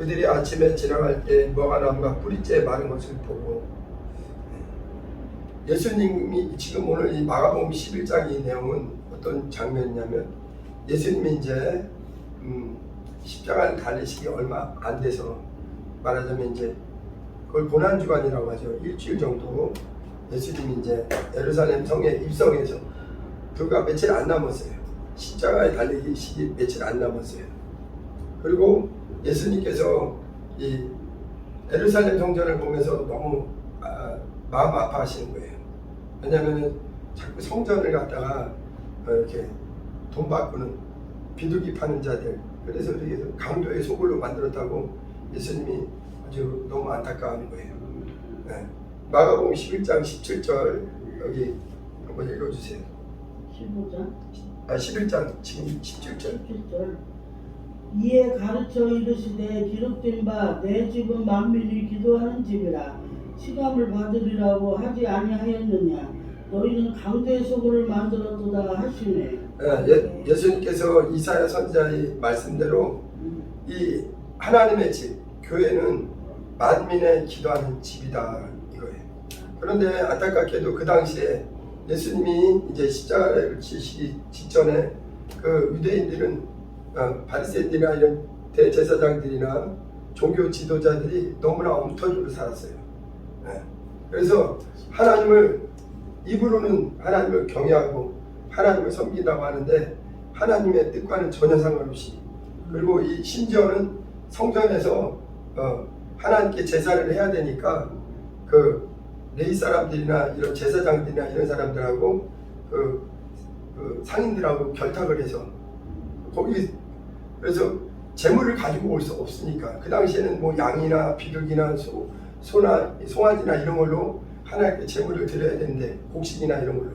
그들이 아침에 지나갈 때 무화과나무가 뿌리째 마른 것을 보고, 예수님이 지금 오늘 이 마가복음 11장 이 내용은 어떤 장면이냐면, 예수님이 이제 십자가를 달리시기 얼마 안 돼서, 말하자면 이제 그걸 고난주간이라고 하죠. 일주일 정도 예수님이 이제 예루살렘 성에 입성해서 불과 며칠 안 남았어요. 십자가에 달리시기 며칠 안 남았어요. 그리고 예수님께서 이 예루살렘 성전을 보면서 너무 마음 아파하시는 거예요. 왜냐하면 자꾸 성전을 갖다가 이렇게 돈 바꾸는 비둘기 파는 자들, 그래서 이렇게 강도의 소굴로 만들었다고 예수님이 아주 너무 안타까워하는 거예요. 네. 마가복음 11장 17절 여기 한번 읽어주세요. 15장? 11장 지금 17절. 이에 가르쳐 이르시되 기록된 바 내 집은 만민이 기도하는 집이라 시감을 받으리라고 하지 아니하였느냐. 너희는 강도의 소굴을 만들었도다 하시네. 예수님께서 이사야 선지자의 말씀대로 이 하나님의 집, 교회는 만민의 기도하는 집이다 이거예요. 그런데 안타깝게도 그 당시에 예수님이 이제 십자가를 지시기 직전에 그 유대인들은 바리새인들이나 이런 대제사장들이나 종교 지도자들이 너무나 엉터리로 살았어요. 그래서 하나님을 입으로는 하나님을 경외하고 하나님을 섬긴다고 하는데 사람의 뜻과는 전혀 상관없이, 그리고 이 심지어는 성전에서 하나님께 제사를 해야 되니까 그 레위 사람들이나 이런 제사장들이나 이런 사람들하고 그 상인들하고 결탁을 해서 거기, 그래서 재물을 가지고 올 수 없으니까 그 당시에는 뭐 양이나 비둘기나 소나 송아지나 이런 걸로 하나님께 재물을 드려야 되는데, 곡식이나 이런 걸로.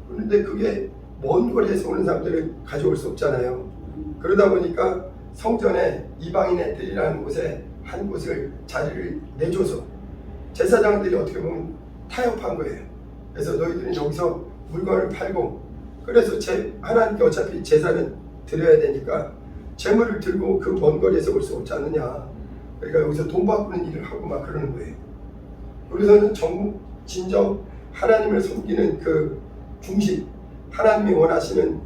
그런데 그게 먼 거리에서 오는 사람들을 가져올 수 없잖아요. 그러다 보니까 성전에 이방인 애들이라는 곳에 한 곳을 자리를 내줘서 제사장들이 어떻게 보면 타협한 거예요. 그래서 너희들은 여기서 물건을 팔고, 그래서 하나님께 어차피 제사는 드려야 되니까 재물을 들고 그 먼 거리에서 올 수 없지 않느냐. 그러니까 여기서 돈 바꾸는 일을 하고 막 그러는 거예요. 그래서는 진정 하나님을 섬기는 그 중심, 하나님이 원하시는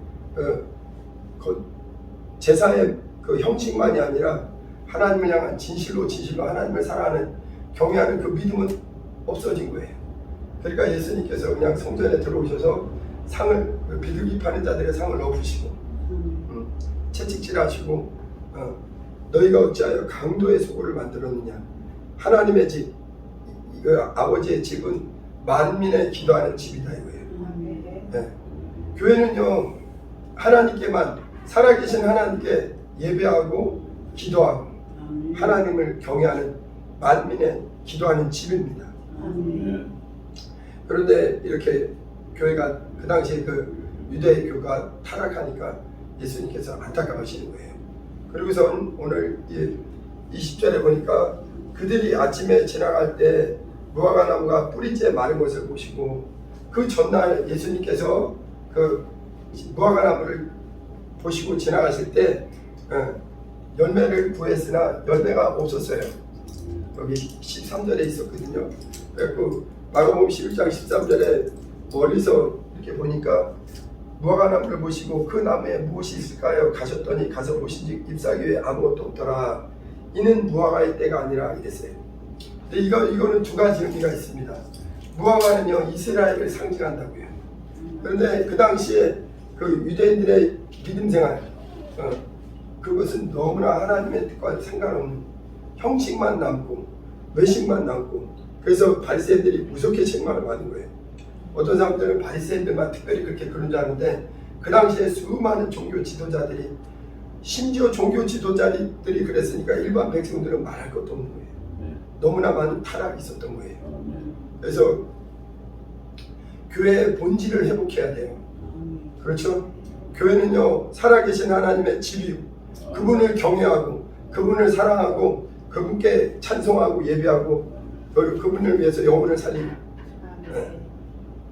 제사의 그 형식만이 아니라 하나님을 향한 진실로 하나님을 사랑하는, 경외하는 그 믿음은 없어진 거예요. 그러니까 예수님께서 그냥 성전에 들어오셔서 상을, 비둘기 파는 자들의 상을 엎으시고 채찍질하시고 너희가 어찌하여 강도의 소굴을 만들었느냐. 하나님의 집, 아버지의 집은 만민의 기도하는 집이다 이거예요. 네. 교회는요, 하나님께만, 살아계신 하나님께 예배하고 기도하고 하나님을 경외하는 만민의 기도하는 집입니다. 그런데 이렇게 교회가 그 당시에 그 유대교가 타락하니까 예수님께서 안타까워하시는 거예요. 그리고서 오늘 20절에 보니까 그들이 아침에 지나갈 때 무화과나무가 뿌리째 마른 것을 보시고, 그 전날 예수님께서 그 무화과나무를 보시고 지나가실 때 열매를 구했으나 열매가 없었어요. 여기 13절에 있었거든요. 그 마가복음 11장 13절에 멀리서 이렇게 보니까 무화과나무를 보시고 그 나무에 무엇이 있을까요? 가셨더니 가서 보신즉 잎사귀에 아무것도 없더라. 이는 무화과의 때가 아니라 이랬어요. 근데 이거는 두 가지 의미가 있습니다. 무화과는요, 이스라엘을 상징한다고요. 그런데 그 당시에 그 유대인들의 믿음 생활, 그것은 너무나 하나님의 뜻과 상관없는 형식만 남고 외식만 남고, 그래서 바리새인들이 무섭게 책망을 받은 거예요. 어떤 사람들은 바리새인들만 특별히 그렇게 그런 줄 아는데, 그 당시에 수많은 종교 지도자들이, 심지어 종교 지도자들이 그랬으니까 일반 백성들은 말할 것도 없는 거예요. 너무나 많은 타락이 있었던 거예요. 그래서 교회의 본질을 회복해야 돼요. 그렇죠? 교회는요, 살아계신 하나님의 집이고, 그분을 경외하고 그분을 사랑하고 그분께 찬송하고 예배하고 그분을 위해서 영혼을 살리고.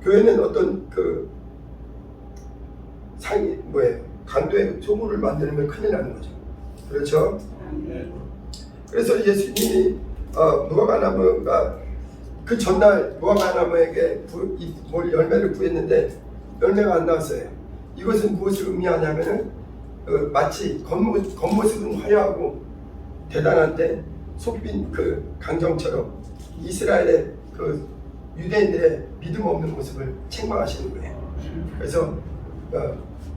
교회는 어떤 그 강도의 소굴을 만드는 건 큰일 나는 거죠. 그렇죠? 그래서 예수님이 무화과나무가 그 전날 무화과나무에게 열매를 구했는데 열매가 안 나왔어요. 이것은 무엇을 의미하냐면은 마치 겉모습은 화려하고 대단한데 속빈 그 강정처럼 이스라엘의 그 유대인들의 믿음 없는 모습을 책망하시는 거예요. 그래서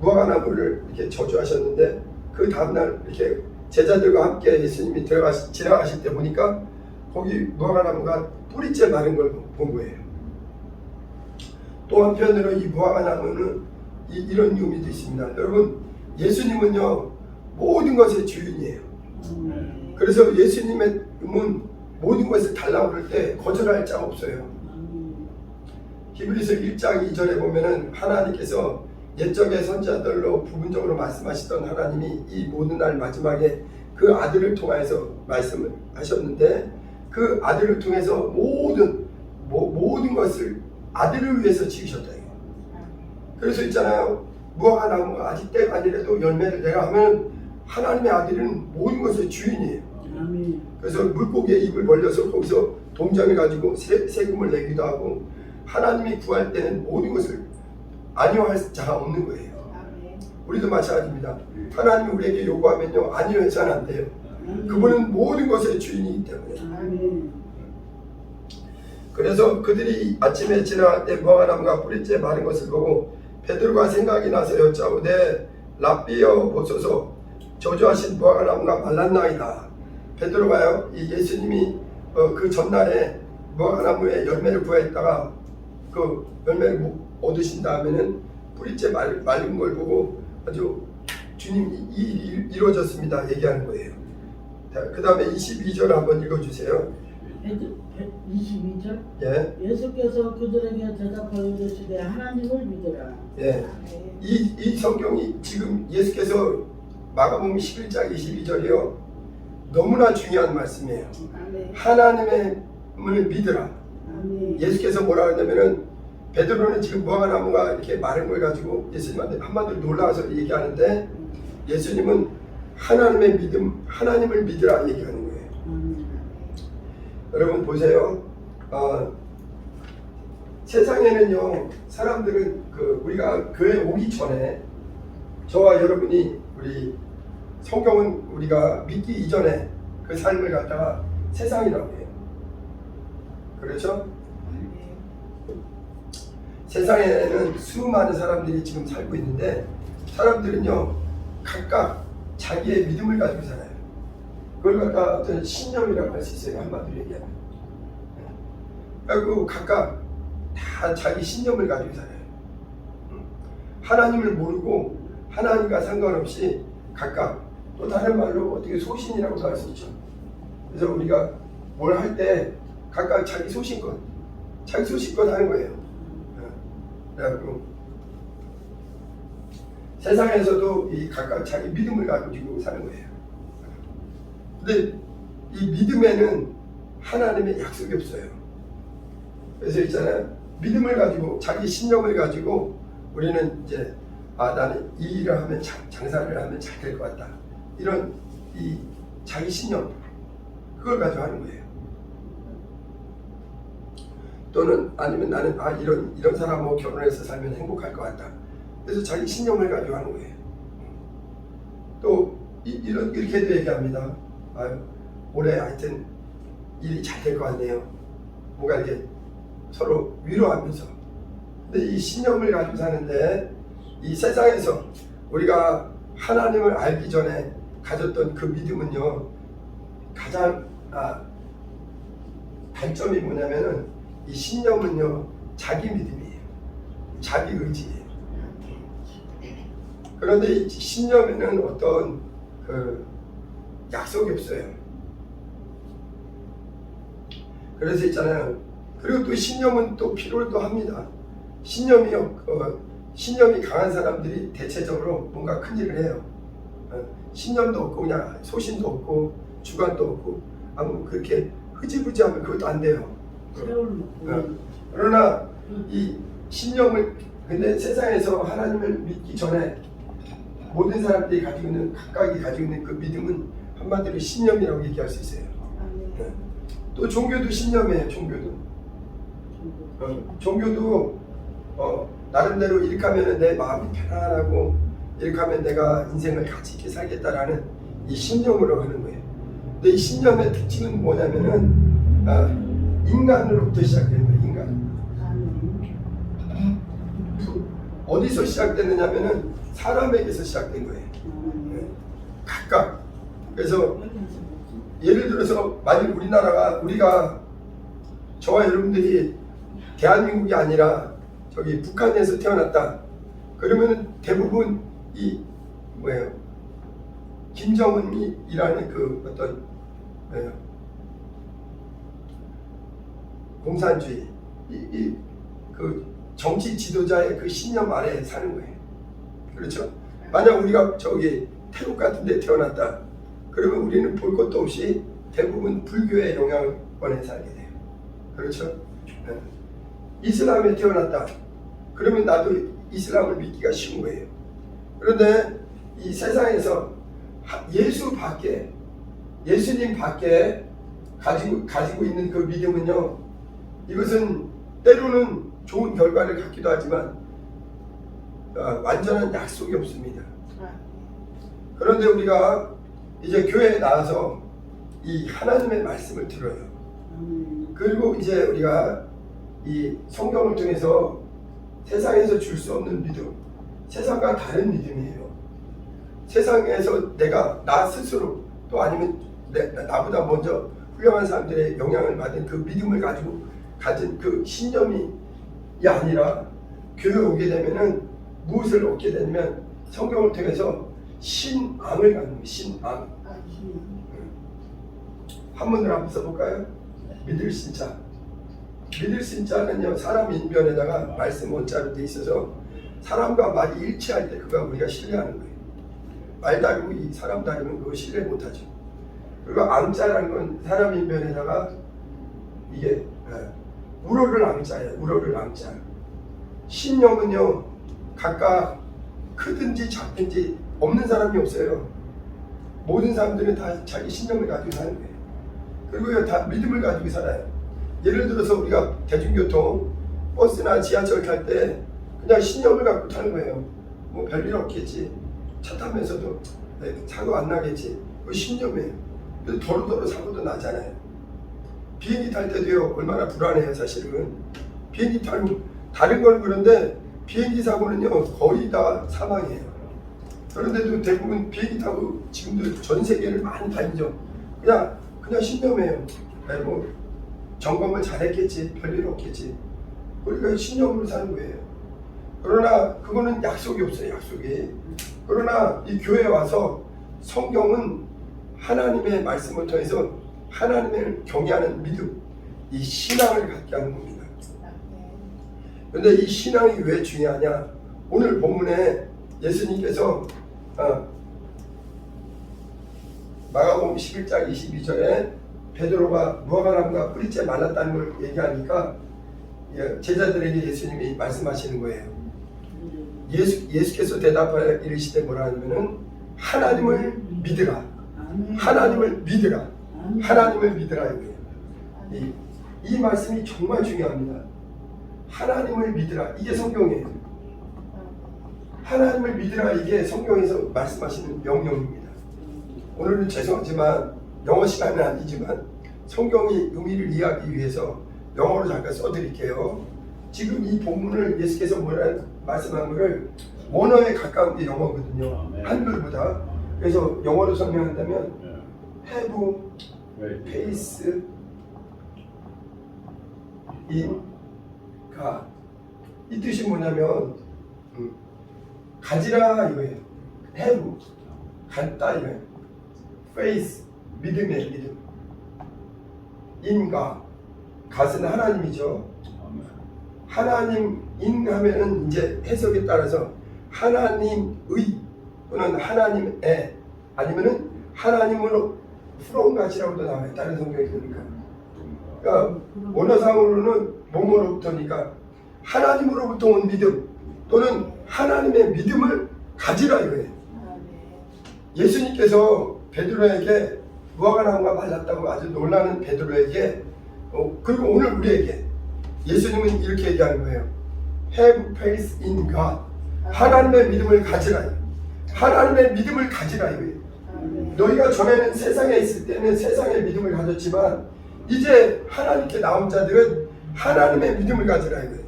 무화과나무를 이렇게 저주하셨는데 그 다음날 이렇게 제자들과 함께 예수님이 지나가실 때 보니까 거기 무화과나무가 뿌리째 마른 걸 본 거예요. 또 한편으로 이 무화과나무는 이런 의미도 있습니다. 여러분, 예수님은요 모든 것의 주인이에요. 그래서 예수님의 모든 것을 달라고 그럴 때 거절할 자가 없어요. 히브리서 1장 2절에 보면은 하나님께서 옛적의 선지자들로 부분적으로 말씀하시던 하나님이 이 모든 날 마지막에 그 아들을 통해서 말씀을 하셨는데 그 아들을 통해서 모든 것을 아들을 위해서 지으셨다. 그래서 있잖아요. 무화과나무가 아직 때가 아니라도 열매를 내가 하면 하나님의 아들은 모든 것의 주인이에요. 아멘. 그래서 물고기의 입을 벌려서 거기서 동정을 가지고 세금을 내기도 하고 하나님이 구할 때는 모든 것을 아니어할 자가 없는 거예요. 우리도 마찬가지입니다. 하나님이 우리에게 요구하면요 아니어서는 안 돼요. 그분은 모든 것의 주인이기 때문에. 그래서 그들이 아침에 지나갈 때 무화과나무가 뿌리째 마른 것을 보고 베드로가 생각이 나서 여짜오되 랍비여 보소서 저주하신 무화과나무가 말랐나이다. 베드로가요 이 예수님이 그 전날에 무화과나무에 열매를 구했다가 그 열매를 얻으신 다음에는 뿌리째 마른 걸 보고 아주 주님 이 일이 이루어졌습니다 얘기하는 거예요. 그 다음에 22절 한번 읽어주세요. 22절? 예. 예수께서 그들에게 대답하여 이르시되 하나님을 믿으라. 예. 이 성경이 지금 예수께서 마가복음 11장 22절이요 너무나 중요한 말씀이에요. 하나님을 믿으라. 예수께서 뭐라 하냐면은 베드로는 지금 무화과나무가 이렇게 마른 걸 가지고 예수님한테 한마디로 놀라워서 얘기하는데 예수님은 하나님의 믿음, 하나님을 믿으라 얘기하는 거예요. 여러분 보세요. 세상에는요 사람들은 우리가 교회 오기 전에 저와 여러분이 우리 성경은 우리가 믿기 이전에 그 삶을 갖다가 세상이라고 해요. 그렇죠? 세상에는 수많은 사람들이 지금 살고 있는데 사람들은요 각각 자기의 믿음을 가지고 살아요. 그걸 갖다 어떤 신념이라고 할 수 있어요. 한마디로 얘기하면. 그리고 각각 다 자기 신념을 가지고 살아요. 하나님을 모르고 하나님과 상관없이 각각 또 다른 말로 어떻게 소신이라고도 할 수 있죠. 그래서 우리가 뭘 할 때 각각 자기 소신껏 하는 거예요. 그래갖고 세상에서도 이 각각 자기 믿음을 가지고 사는 거예요. 근데 이 믿음에는 하나님의 약속이 없어요. 그래서 있잖아요. 믿음을 가지고 자기 신념을 가지고 우리는 이제 나는 이 일을 하면 장사를 하면 잘 될 것 같다. 이런 이 자기 신념 그걸 가지고 하는 거예요. 또는 아니면 나는 이런 사람하고 결혼해서 살면 행복할 것 같다. 그래서 자기 신념을 가지고 하는 거예요. 또 이렇게도 얘기합니다. 올해 하여튼 일이 잘 될 것 같네요. 뭔가 이렇게 서로 위로하면서. 근데 이 신념을 가지고 사는데 이 세상에서 우리가 하나님을 알기 전에 가졌던 그 믿음은요 가장 단점이 뭐냐면은 이 신념은요 자기 믿음이에요. 자기 의지예요. 그런데 이 신념에는 어떤 약속이 없어요. 그래서 있잖아요. 그리고 또 신념은 또 필요를 또 합니다. 신념이 강한 사람들이 대체적으로 뭔가 큰일을 해요. 신념도 없고 그냥 소신도 없고 주관도 없고 아무 그렇게 흐지부지하면 그것도 안 돼요. 그러나 이 신념을 근데 세상에서 하나님을 믿기 전에 모든 사람들이 각각이 가지고 있는 그 믿음은 한마디로 신념이라고 얘기할 수 있어요. 또 종교도 신념이에요. 종교도. 종교도 나름대로 이렇게 하면 내 마음이 편안하고 이렇게 하면 내가 인생을 가치 있게 살겠다라는 이 신념으로 하는 거예요. 근데 이 신념의 특징은 뭐냐면은 인간으로부터 시작되는 거예요. 인간. 어디서 시작되느냐면은 사람에게서 시작된 거예요. 각각. 그래서 예를 들어서 만약 우리가 저와 여러분들이 대한민국이 아니라 저기 북한에서 태어났다. 그러면은 대부분 이 뭐예요? 김정은이라는 그 어떤 공산주의 그 정치 지도자의 그 신념 아래에 사는 거예요. 그렇죠? 만약 우리가 저기 태국 같은 데 태어났다. 그러면 우리는 볼 것도 없이 대부분 불교의 영향권에 살게 돼요. 그렇죠? 이슬람에 태어났다. 그러면 나도 이슬람을 믿기가 쉬운 거예요. 그런데 이 세상에서 예수님 밖에 가지고 있는 그 믿음은요, 이것은 때로는 좋은 결과를 갖기도 하지만 완전한 약속이 없습니다. 그런데 우리가 이제 교회에 나와서 이 하나님의 말씀을 들어요. 그리고 이제 우리가 이 성경을 통해서 세상에서 줄 수 없는 믿음, 세상과 다른 믿음이에요. 세상에서 나 스스로 또 아니면 나보다 먼저 훌륭한 사람들의 영향을 받은 그 믿음을 가진 그 신념이 아니라 교회에 오게 되면은 무엇을 얻게 되냐면 성경을 통해서 신앙을 갖는 거예요. 신앙. 한문을 한번 써볼까요? 믿을 신자. 믿을 신자는요, 사람 인변에다가 말씀 원자로 돼 있어서 사람과 말이 일치할 때 그가 우리가 신뢰하는 거예요. 말 다르고 이 사람 다르면 그거 신뢰 못하죠. 그리고 앙자라는 건 사람 인변에다가 이게 우로를 앙자예요. 우로를 앙자. 신념은요, 각각 크든지 작든지 없는 사람이 없어요. 모든 사람들은 다 자기 신념을 가지고 사는 거예요. 그리고 다 믿음을 가지고 살아요. 예를 들어서 우리가 대중교통, 버스나 지하철 탈 때 그냥 신념을 갖고 타는 거예요. 뭐 별일 없겠지. 차 타면서도 사고 안 나겠지. 그 신념이에요. 그래서 도로도로 사고도 나잖아요. 비행기 탈 때도요, 얼마나 불안해요, 사실은. 비행기 타고 다른 건 그런데 비행기 사고는요, 거의 다 사망이에요. 그런데도 대부분 비행기 타고 지금도 전 세계를 많이 다니죠. 그냥 신념이에요. 뭐 점검을 잘했겠지, 별일 없겠지. 우리가 신념으로 사는 거예요. 그러나 그거는 약속이 없어요, 약속이. 그러나 이 교회에 와서 성경은 하나님의 말씀을 통해서 하나님을 경외하는 믿음, 이 신앙을 갖게 하는 겁니다. 그런데 이 신앙이 왜 중요하냐? 오늘 본문에 예수님께서 마가복음 11장 22절에 베드로가 무화과나무가 뿌리째 말랐다는 걸 얘기하니까 제자들에게 예수님이 말씀하시는 거예요. 예수께서 대답하여 이르시되 뭐라 하냐면은 하나님을 믿으라. 하나님을 믿으라. 하나님을 믿으라 이거예요. 이 말씀이 정말 중요합니다. 하나님을 믿으라. 이게 성경이에요. 하나님을 믿으라. 이게 성경에서 말씀하시는 명령입니다. 오늘은 죄송하지만 영어 시간은 아니지만 성경의 의미를 이해하기 위해서 영어로 잠깐 써드릴게요. 지금 이 본문을 예수께서 뭐라 말씀한 것을 원어에 가까운 게 영어거든요. 한글보다. 그래서 영어로 설명한다면 have faith in God. 이 뜻이 뭐냐면 가지라 이거예요. have 갖다 이거예요. faith 믿음의 믿음. in God. God은 하나님이죠. 하나님 인 하면은 이제 해석에 따라서 하나님의 또는 하나님의 아니면은 하나님으로 from God이라고도 나와요. 다른 성경에 보니까. 그러니까 원어상으로는 뭐뭐로부터니까 하나님으로부터 온 믿음 또는 하나님의 믿음을 가지라 이거예요. 예수님께서 베드로에게 무화과나무가 말랐다고 아주 놀라는 베드로에게 그리고 오늘 우리에게 예수님은 이렇게 얘기하는 거예요. Have faith in God. 하나님의 믿음을 가지라. 하나님의 믿음을 가지라 이거예요. 너희가 전에는 세상에 있을 때는 세상의 믿음을 가졌지만 이제 하나님께 나온 자들은 하나님의 믿음을 가지라 이거예요.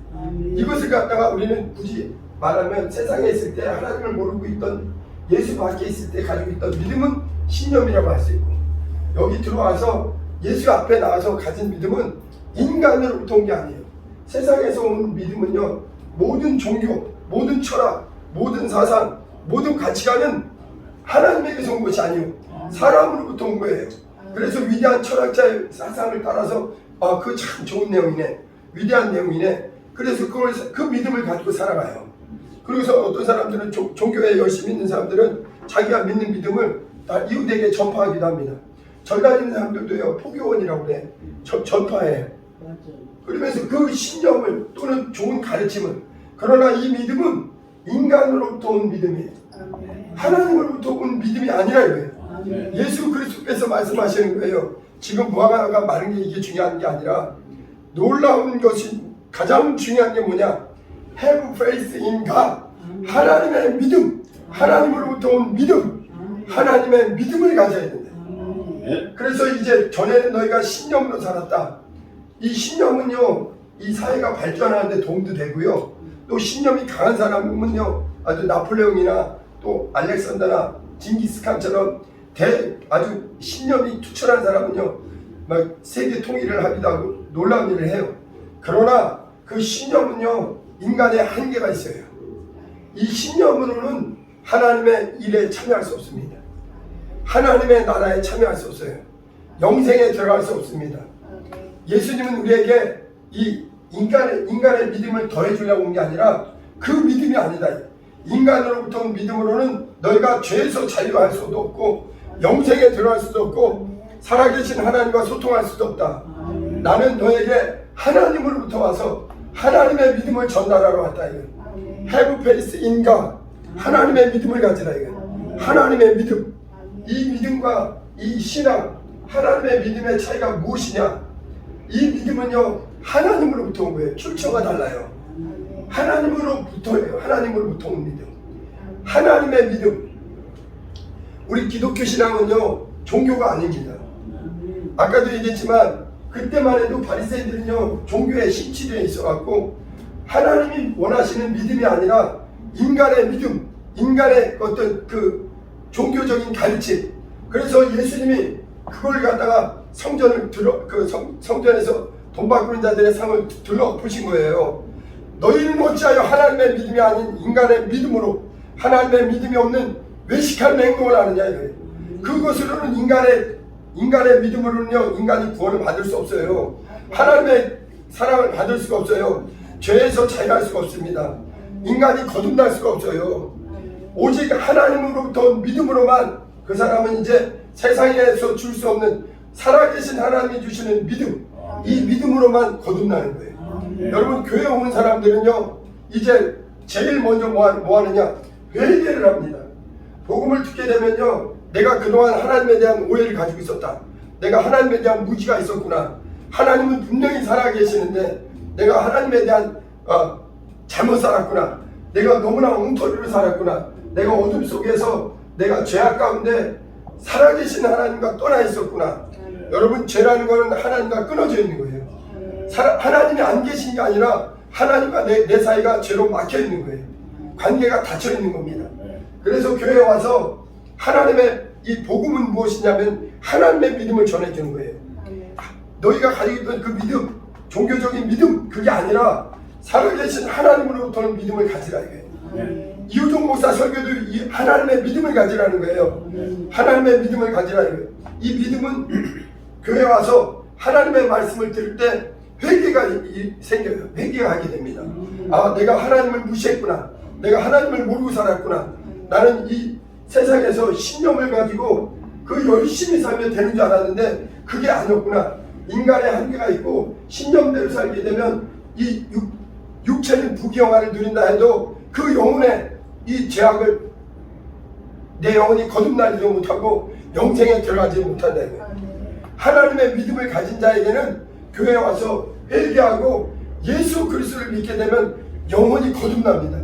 이것을 갖다가 우리는 굳이 말하면 세상에 있을 때 하나님을 모르고 있던 예수 밖에 있을 때 가지고 있던 믿음은 신념이라고 할 수 있고 여기 들어와서 예수 앞에 나와서 가진 믿음은 인간으로부터 온 게 아니에요. 세상에서 온 믿음은요 모든 종교, 모든 철학, 모든 사상, 모든 가치관은 하나님에게서 온 것이 아니에요. 사람으로부터 온 거예요. 그래서 위대한 철학자의 사상을 따라서 그 참 좋은 내용이네, 위대한 내용이네. 그래서 그 믿음을 가지고 살아가요. 그래서 어떤 사람들은 종교에 열심히 있는 사람들은 자기가 믿는 믿음을 다 이웃에게 전파하기도 합니다. 절 다니는 사람들도요 포교원이라고 그래. 전파해. 그러면서 그 신념을 또는 좋은 가르침을 그러나 이 믿음은 인간으로부터 온 믿음이에요. 하나님으로부터 온 믿음이 아니라 이거예요. 예수 그리스도께서 말씀하시는 거예요. 지금 무화과가 마른 게 이게 중요한 게 아니라 놀라운 것이 가장 중요한 게 뭐냐? Have faith in God. 하나님의 믿음, 하나님으로부터 온 믿음, 하나님의 믿음을 가져야 된다. 그래서 이제 전에는 너희가 신념으로 살았다. 이 신념은요, 이 사회가 발전하는데 도움도 되고요. 또 신념이 강한 사람은요, 아주 나폴레옹이나 또 알렉산더나 징기스칸처럼 아주 신념이 투철한 사람은요, 막 세계 통일을 하기도 하고 놀라운 일을 해요. 그러나 그 신념은요, 인간의 한계가 있어요. 이 신념으로는 하나님의 일에 참여할 수 없습니다. 하나님의 나라에 참여할 수 없어요. 영생에 들어갈 수 없습니다. 예수님은 우리에게 이 인간의 믿음을 더해주려고 온 게 아니라 그 믿음이 아니다. 인간으로부터 온 믿음으로는 너희가 죄에서 자유할 수도 없고 영생에 들어갈 수도 없고 살아계신 하나님과 소통할 수도 없다. 나는 너에게 하나님으로부터 와서 하나님의 믿음을 전달하러 왔다. Have faith in God. 하나님의 믿음을 가지라. 하나님의 믿음. 이 믿음과 이 신앙, 하나님의 믿음의 차이가 무엇이냐? 이 믿음은요, 하나님으로부터 온 거예요. 출처가 달라요. 하나님으로부터예요. 하나님으로부터 온 믿음. 하나님의 믿음. 우리 기독교 신앙은요, 종교가 아닙니다. 아까도 얘기했지만 그때만 해도 바리새인들은요, 종교에 심취되어 있어갖고 하나님이 원하시는 믿음이 아니라 인간의 믿음, 인간의 어떤 그 종교적인 가르침. 그래서 예수님이 그걸 갖다가 성전에서 돈 바꾸는 자들의 상을 들러부신 거예요. 너희는 어찌하여 하나님의 믿음이 아닌 인간의 믿음으로 하나님의 믿음이 없는 외식한 행동을 하느냐 이거예요. 그것으로는 인간의 믿음으로는요, 인간이 구원을 받을 수 없어요. 하나님의 사랑을 받을 수가 없어요. 죄에서 자유할 수가 없습니다. 인간이 거듭날 수가 없어요. 오직 하나님으로부터 온 믿음으로만 그 사람은 이제 세상에서 줄 수 없는 살아계신 하나님이 주시는 믿음, 이 믿음으로만 거듭나는 거예요. 여러분, 교회 오는 사람들은요, 이제 제일 먼저 뭐 하느냐? 회개를 합니다. 복음을 듣게 되면요, 내가 그동안 하나님에 대한 오해를 가지고 있었다. 내가 하나님에 대한 무지가 있었구나. 하나님은 분명히 살아계시는데 내가 하나님에 대한 잘못 살았구나. 내가 너무나 엉터리로 살았구나. 내가 어둠 속에서 내가 죄악 가운데 살아계신 하나님과 떠나 있었구나. 여러분, 죄라는 것은 하나님과 끊어져 있는 거예요. 하나님이 안 계신 게 아니라 하나님과 내 사이가 죄로 막혀 있는 거예요. 관계가 닫혀 있는 겁니다. 그래서 교회에 와서 하나님의 이 복음은 무엇이냐면 하나님의 믿음을 전해주는 거예요. 너희가 가지고 있던 그 믿음, 종교적인 믿음, 그게 아니라 살아계신 하나님으로부터 온 믿음을 가지라 이거예요. 이우종 목사 설교도 이 하나님의 믿음을 가지라는 거예요. 하나님의 믿음을 가지라 이거예요. 이 믿음은 교회 와서 하나님의 말씀을 들을 때 회개가 생겨요. 회개가 하게 됩니다. 아, 내가 하나님을 무시했구나. 내가 하나님을 모르고 살았구나. 나는 이 세상에서 신념을 가지고 그 열심히 살면 되는 줄 알았는데 그게 아니었구나. 인간의 한계가 있고 신념대로 살게 되면 이 육체는 부귀영화를 누린다 해도 그 영혼의 이 죄악을 내 영혼이 거듭나지도 못하고 영생에 들어가지 못한다는 거예요. 하나님의 믿음을 가진 자에게는 교회에 와서 회개하고 예수 그리스도를 믿게 되면 영혼이 거듭납니다.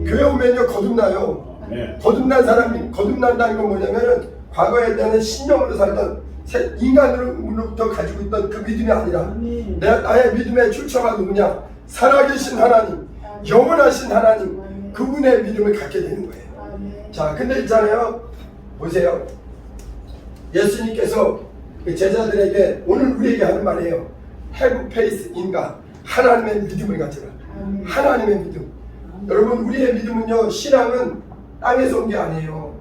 교회 오면요 거듭나요. 거듭난 사람이 거듭난다는 건 뭐냐면은 과거에 대한 신념으로 살던 인간으로부터 가지고 있던 그 믿음이 아니라 나의 믿음의 출처가 누구냐? 살아계신 하나님, 영원하신 하나님, 그분의 믿음을 갖게 되는 거예요. 자, 근데 있잖아요. 보세요. 예수님께서 그 제자들에게 오늘 우리에게 하는 말이에요. Have faith in God. 하나님의 믿음을 가지라. 하나님의 믿음. 여러분, 우리의 믿음은요, 신앙은 땅에서 온 게 아니에요.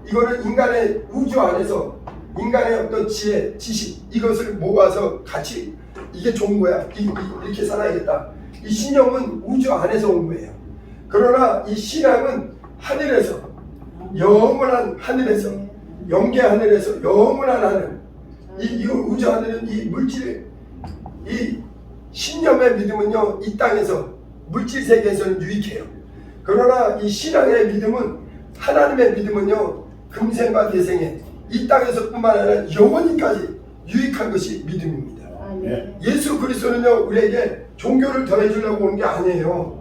이거는 인간의 우주 안에서 인간의 어떤 지혜, 지식 이것을 모아서 같이 이게 좋은 거야. 이렇게 살아야겠다. 이 신념은 우주 안에서 온 거예요. 그러나 이 신앙은 하늘에서 영원한 하늘에서 영계 하늘에서 영원한 하늘 이 우주 하늘은 이 물질 이 신념의 믿음은요 이 땅에서 물질 세계에서는 유익해요. 그러나 이 신앙의 믿음은 하나님의 믿음은요 금생과 대생에 이 땅에서뿐만 아니라 영원히까지 유익한 것이 믿음입니다. 예수 그리스도는요 우리에게 종교를 더해주려고 온 게 아니에요.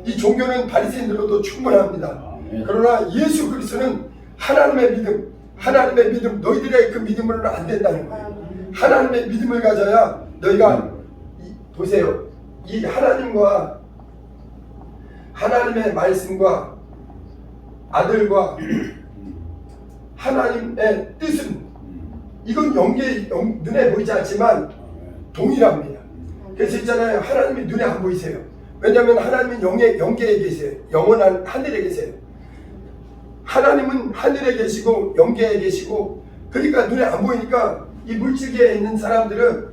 이 종교는 바리새인들로도 충분합니다. 그러나 예수 그리스도는 하나님의 믿음, 너희들의 그 믿음으로는 안 된다는 거예요. 하나님의 믿음을 가져야 너희가 보세요. 이 하나님과 하나님의 말씀과 아들과 하나님의 뜻은 이건 눈에 보이지 않지만 동일합니다. 그래서 있잖아요. 하나님이 눈에 안 보이세요. 왜냐하면 하나님은 영계에 계세요. 영원한 하늘에 계세요. 하나님은 하늘에 계시고 영계에 계시고 그러니까 눈에 안 보이니까 이 물질계에 있는 사람들은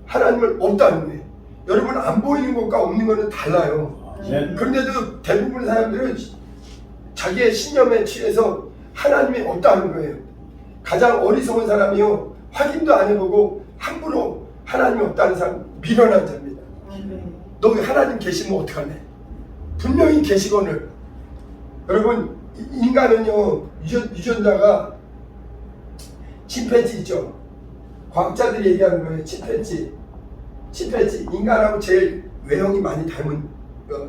하나님을 없다는 거예요. 여러분 안 보이는 것과 없는 것은 달라요. 그런데도 대부분의 사람들은 자기의 신념에 취해서 하나님이 없다는 거예요. 가장 어리석은 사람이요 확인도 안 해보고 함부로 하나님이 없다는 사람 미련한 자입니다. 너 하나님 계시면 어떡하네? 분명히 계시거늘. 여러분 인간은요 유전자가 침팬지 있죠. 과학자들이 얘기하는 거예요. 침팬지 인간하고 제일 외형이 많이 닮은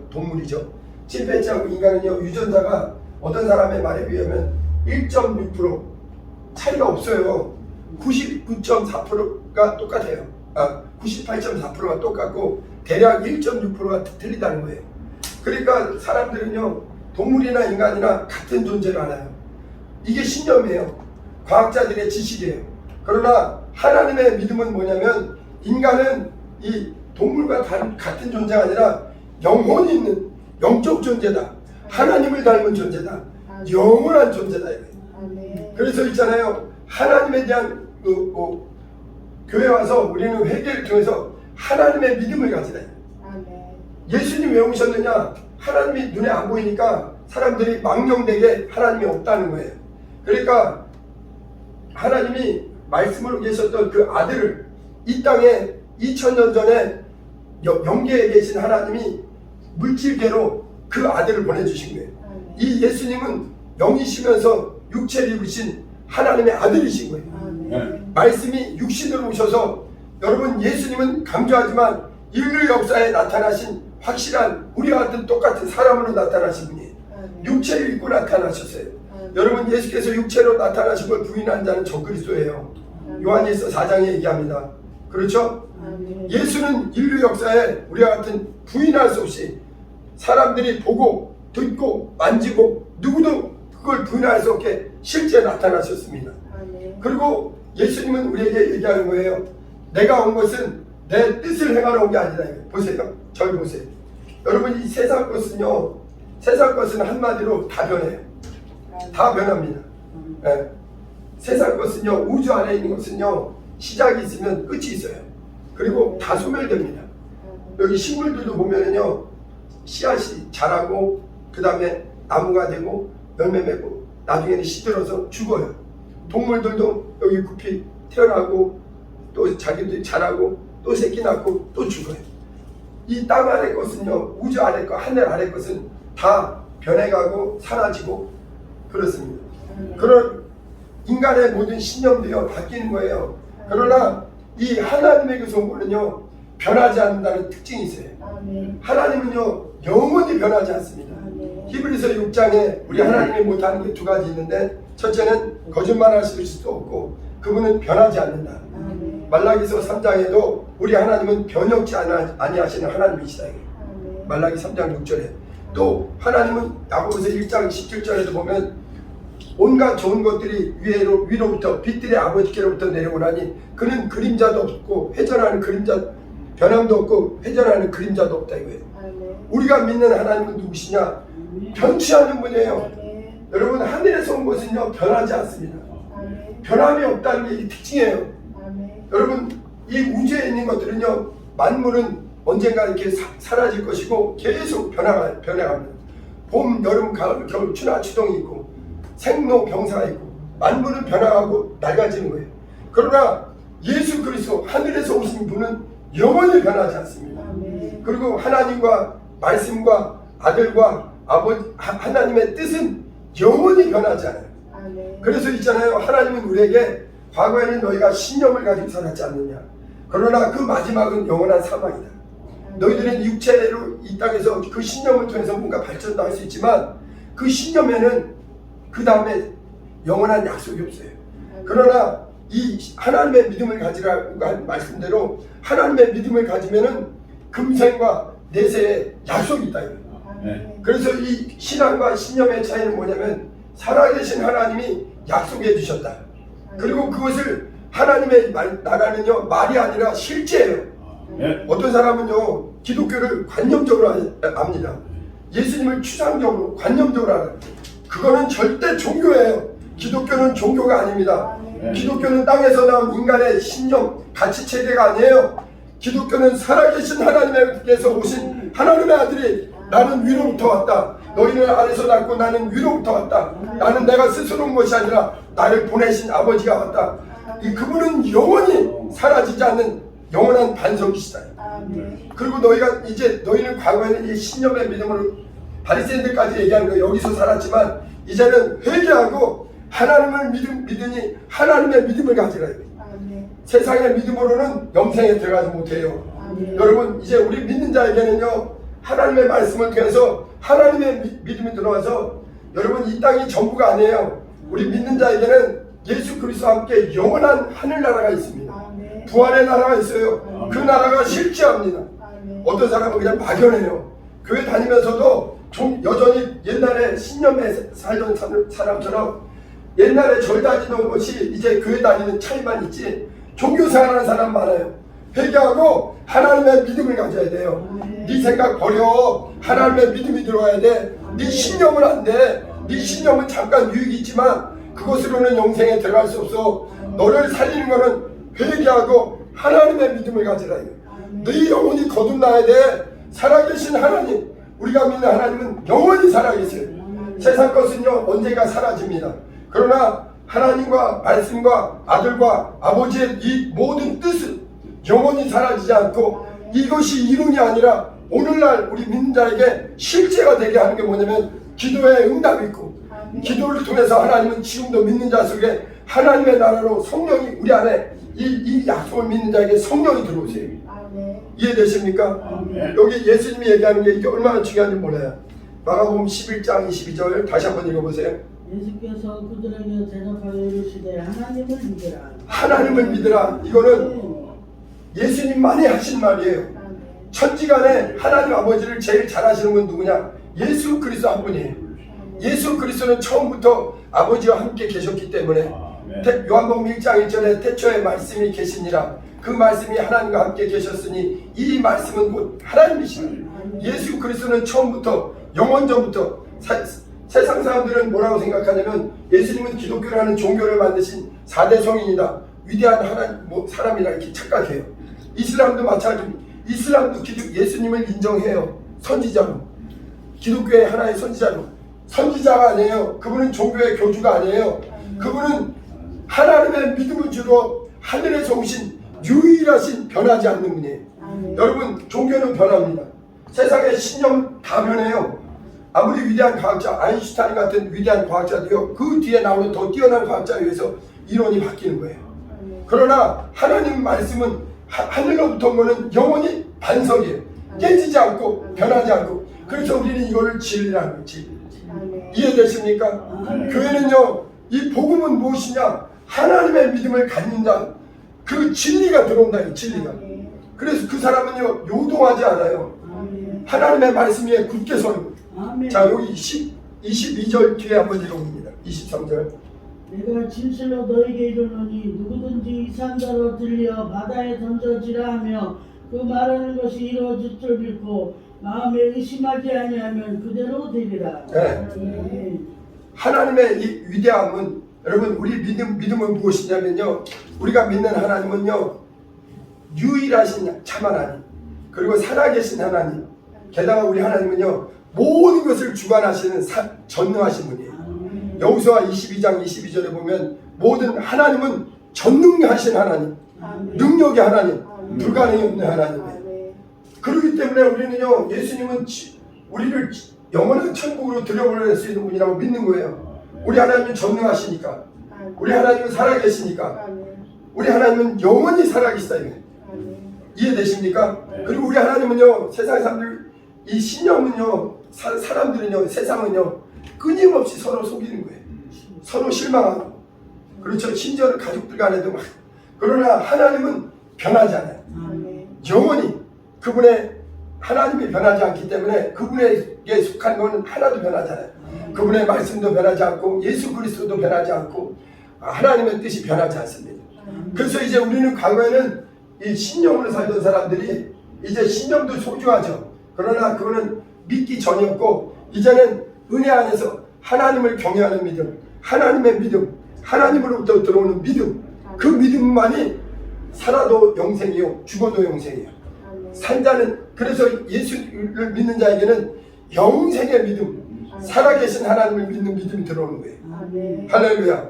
동물이죠. 침팬지하고 인간은요 유전자가 어떤 사람의 말에 비하면 1.6% 차이가 없어요. 99.4%가 똑같아요. 98.4%가 똑같고 대략 1.6%가 틀리다는 거예요. 그러니까 사람들은요 동물이나 인간이나 같은 존재를 알아요. 이게 신념이에요. 과학자들의 지식이에요. 그러나 하나님의 믿음은 뭐냐면 인간은 이 동물과 같은 존재가 아니라 영혼이 있는 영적 존재다. 하나님을 닮은 존재다. 영원한 존재다. 그래서 있잖아요. 하나님에 대한 교회 와서 우리는 회개를 통해서 하나님의 믿음을 가지라. 예수님 왜 오셨느냐? 하나님이 눈에 안 보이니까 사람들이 망령되게 하나님이 없다는 거예요. 그러니까 하나님이 말씀으로 계셨던 그 아들을 이 땅에 2000년 전에 영계에 계신 하나님이 물질계로 그 아들을 보내주신 거예요. 이 예수님은 영이시면서 육체를 입으신 하나님의 아들이신 거예요. 말씀이 육신으로 오셔서 여러분 예수님은 강조하지만 인류 역사에 나타나신 확실한 우리와 같은 똑같은 사람으로 나타나신 분이에요. 육체를 입고 나타나셨어요. 여러분 예수께서 육체로 나타나신 걸 부인한 자는 적그리스도예요. 요한일서 4장에 얘기합니다. 그렇죠? 예수는 인류 역사에 우리와 같은 부인할 수 없이 사람들이 보고 듣고 만지고 누구도 그걸 부인할 수 없게 실제 나타나셨습니다. 그리고 예수님은 우리에게 얘기하는 거예요. 내가 온 것은 내 뜻을 행하러 온 게 아니라. 보세요. 저를 보세요. 여러분 이 세상 것은요. 세상 것은 한마디로 다 변해요. 다 변합니다. 네. 세상 것은요. 우주 안에 있는 것은요. 시작이 있으면 끝이 있어요. 그리고 다 소멸됩니다. 여기 식물들도 보면은요. 씨앗이 자라고 그 다음에 나무가 되고 열매 맺고 나중에는 시들어서 죽어요. 동물들도 여기 굽이 태어나고 또 자기들이 자라고 또 새끼 낳고 또 죽어요. 이 땅 아래 것은요. 우주 아래 것 하늘 아래 것은 다 변해가고 사라지고 그렇습니다. 인간의 모든 신념도요 바뀌는 거예요. 그러나 이 하나님의 그 성부는요 변하지 않는다는 특징이 있어요. 아멘. 하나님은요 영원히 변하지 않습니다. 아멘. 히브리서 6장에 우리 하나님이 못하는 게 두 가지 있는데, 첫째는 거짓말하실 수도 없고 그분은 변하지 않는다. 아멘. 말라기서 3장에도 우리 하나님은 변혁지 아니하시는 하나님이시다. 아멘. 말라기 3장 6절에 또 하나님은 야고보서 1장 17절에도 보면 온갖 좋은 것들이 위로부터 빛들의 아버지께로부터 내려오나니 그는 그림자도 없고 회전하는 그림자 변함도 없고 회전하는 그림자도 없다 이거예요. 아멘. 우리가 믿는 하나님은 누구시냐? 변치하는 분이에요. 아멘. 여러분 하늘에서 온 것은요 변하지 않습니다. 아멘. 변함이 없다는 게 이 특징이에요. 아멘. 여러분 이 우주에 있는 것들은요 만물은 언젠가 이렇게 사라질 것이고 계속 변해갑니다. 봄, 여름, 가을, 겨울, 추나 추동이 있고 생로병사가 있고 만물은 변화하고 낡아지는 거예요. 그러나 예수 그리스도 하늘에서 오신 분은 영원히 변하지 않습니다. 아멘. 그리고 하나님과 말씀과 아들과 아버지 하나님의 뜻은 영원히 변하지 않아요. 아멘. 그래서 있잖아요. 하나님은 우리에게 과거에는 너희가 신념을 가지고 살았지 않느냐. 그러나 그 마지막은 영원한 사망이다. 너희들은 육체로 이 땅에서 그 신념을 통해서 뭔가 발전도 할 수 있지만 그 신념에는 그 다음에 영원한 약속이 없어요. 그러나 이 하나님의 믿음을 가지라고 한 말씀대로 하나님의 믿음을 가지면은 금생과 내세에 약속이 있다. 아멘. 그래서 이 신앙과 신념의 차이는 뭐냐면 살아계신 하나님이 약속해 주셨다. 그리고 그것을 하나님의 나라는요 말이 아니라 실제예요. 어떤 사람은요 기독교를 관념적으로 압니다. 예수님을 추상적으로 관념적으로 알아요. 그거는 절대 종교예요. 기독교는 종교가 아닙니다. 기독교는 땅에서 나온 인간의 신념, 가치 체계가 아니에요. 기독교는 살아계신 하나님께서 오신 하나님의 아들이 나는 위로부터 왔다. 너희는 아래서 낳고 나는 위로부터 왔다. 나는 내가 스스로 온 것이 아니라 나를 보내신 아버지가 왔다. 그분은 영원히 사라지지 않는 영원한 반석이시다. 아멘. 그리고 너희는 과거에는 이 신념의 믿음으로 바리새인들까지 얘기하는 거 여기서 살았지만 이제는 회개하고 하나님을 믿으니 하나님의 믿음을 가지라. 아멘. 세상의 믿음으로는 영생에 들어가지 못해요. 아멘. 여러분 이제 우리 믿는 자에게는요 하나님의 말씀을 통해서 하나님의 믿음이 들어와서 여러분 이 땅이 전부가 아니에요. 우리 믿는 자에게는 예수 그리스도와 함께 영원한 하늘나라가 있습니다. 아멘. 부활의 나라가 있어요. 그 나라가 실제합니다. 아멘. 어떤 사람은 그냥 막연해요. 교회 다니면서도 좀 여전히 옛날에 신념에 살던 사람처럼 옛날에 절 다니던 것이 이제 교회 다니는 차이만 있지 종교생활하는 사람 많아요. 회개하고 하나님의 믿음을 가져야 돼요. 네 생각 버려. 하나님의 믿음이 들어와야 돼. 네 신념은 안 돼. 네 신념은 잠깐 유익이 있지만 그것으로는 영생에 들어갈 수 없어. 너를 살리는 것은 회개하고 하나님의 믿음을 가지라. 네 영혼이 거듭나야 돼. 살아계신 하나님, 우리가 믿는 하나님은 영원히 살아계세요. 세상 것은요 언젠가 사라집니다. 그러나 하나님과 말씀과 아들과 아버지의 이 모든 뜻은 영원히 사라지지 않고 이것이 이론이 아니라 오늘날 우리 믿는 자에게 실제가 되게 하는 게 뭐냐면 기도의 응답이 있고 기도를 통해서 하나님은 지금도 믿는 자 속에 하나님의 나라로 성령이 우리 안에 이 약속을 믿는 자에게 성령이 들어오세요. 아멘. 이해되십니까? 아멘. 여기 예수님이 얘기하는 게 이게 얼마나 중요한지 몰라요. 마가복음 11장 22절 다시 한번 읽어보세요. 예수께서 그들에게 대답하여 이르시되 하나님을 믿으라. 하나님을 믿으라. 이거는 예수님만이 하신 말이에요. 아멘. 천지간에 하나님 아버지를 제일 잘 아시는 분 누구냐? 예수 그리스도 한 분이에요. 예수 그리스도는 처음부터 아버지와 함께 계셨기 때문에 요한복음 1장 1절에 태초에 말씀이 계시니라. 그 말씀이 하나님과 함께 계셨으니 이 말씀은 곧 하나님이시라. 예수 그리스도는 처음부터 영원전부터 세상 사람들은 뭐라고 생각하냐면 예수님은 기독교라는 종교를 만드신 4대 성인이다. 위대한 하나님 사람이라 이렇게 착각해요. 이슬람도 마찬가지입니다. 이슬람도 예수님을 인정해요. 선지자로. 기독교의 하나의 선지자로. 선지자가 아니에요. 그분은 종교의 교주가 아니에요. 그분은 하나님의 믿음을 주로 하늘에서 오신 유일하신 변하지 않는 분이에요. 아멘. 여러분 종교는 변합니다. 세상의 신념 다 변해요. 아무리 위대한 과학자, 아인슈타인 같은 위대한 과학자도요, 그 뒤에 나오는 더 뛰어난 과학자에 의해서 이론이 바뀌는 거예요. 그러나 하나님 말씀은 하늘로부터 온 거는 영원히 반석이에요. 깨지지 않고 변하지 않고. 그래서 우리는 이거를 진리라는 거예요. 진리. 이해되십니까? 교회는요, 이 복음은 무엇이냐? 하나님의 믿음을 갖는 자, 그 진리가 들어온다. 이 진리가. 그래서 그 사람은요, 요동하지 않아요. 하나님의 말씀 위에 굳게 서는 거예요. 자, 여기 22절 뒤에 한번 읽어봅니다. 23절. 내가 진실로 너에게 이르노니 누구든지 이 산더러 들려 바다에 던져지라 하며 그 말하는 것이 이루어질 줄 믿고 마음에 의심하지 아니하면 그대로 되리라. 네. 하나님의 이 위대함은, 여러분, 우리 믿음은 무엇이냐면요, 우리가 믿는 하나님은요, 유일하신 참 하나님, 그리고 살아계신 하나님, 게다가 우리 하나님은요, 모든 것을 주관하시는 전능하신 분이에요. 여호수아 22장 22절에 보면 모든 하나님은 전능하신 하나님, 능력의 하나님, 불가능이 없는 하나님이에요. 그렇기 때문에 우리는요, 예수님은 우리를 영원한 천국으로 들여보낼 수 있는 분이라고 믿는 거예요. 우리 하나님은 전능하시니까, 우리 하나님은 살아계시니까, 우리 하나님은 영원히 살아계시다. 이해되십니까? 그리고 우리 하나님은요, 세상 사람들, 이 신념은요, 사람들은요, 세상은요, 끊임없이 서로 속이는 거예요. 서로 실망하고. 그렇죠. 심지어는 가족들 간에도 막. 그러나 하나님은 변하지 않아요. 영원히 그분의 하나님이 변하지 않기 때문에 그분에게 속한 것은 하나도 변하지 않아요. 그분의 말씀도 변하지 않고 예수 그리스도도 변하지 않고 하나님의 뜻이 변하지 않습니다. 그래서 이제 우리는 과거에는 이 신념으로 살던 사람들이 이제 신념도 소중하죠. 그러나 그거는 믿기 전이었고, 이제는 은혜 안에서 하나님을 경외하는 믿음, 하나님의 믿음, 하나님으로부터 들어오는 믿음, 그 믿음만이 살아도 영생이요 죽어도 영생이에요. 산자는, 그래서 예수를 믿는 자에게는 영생의 믿음, 살아계신 하나님을 믿는 믿음이 들어오는 거예요. 할렐루야.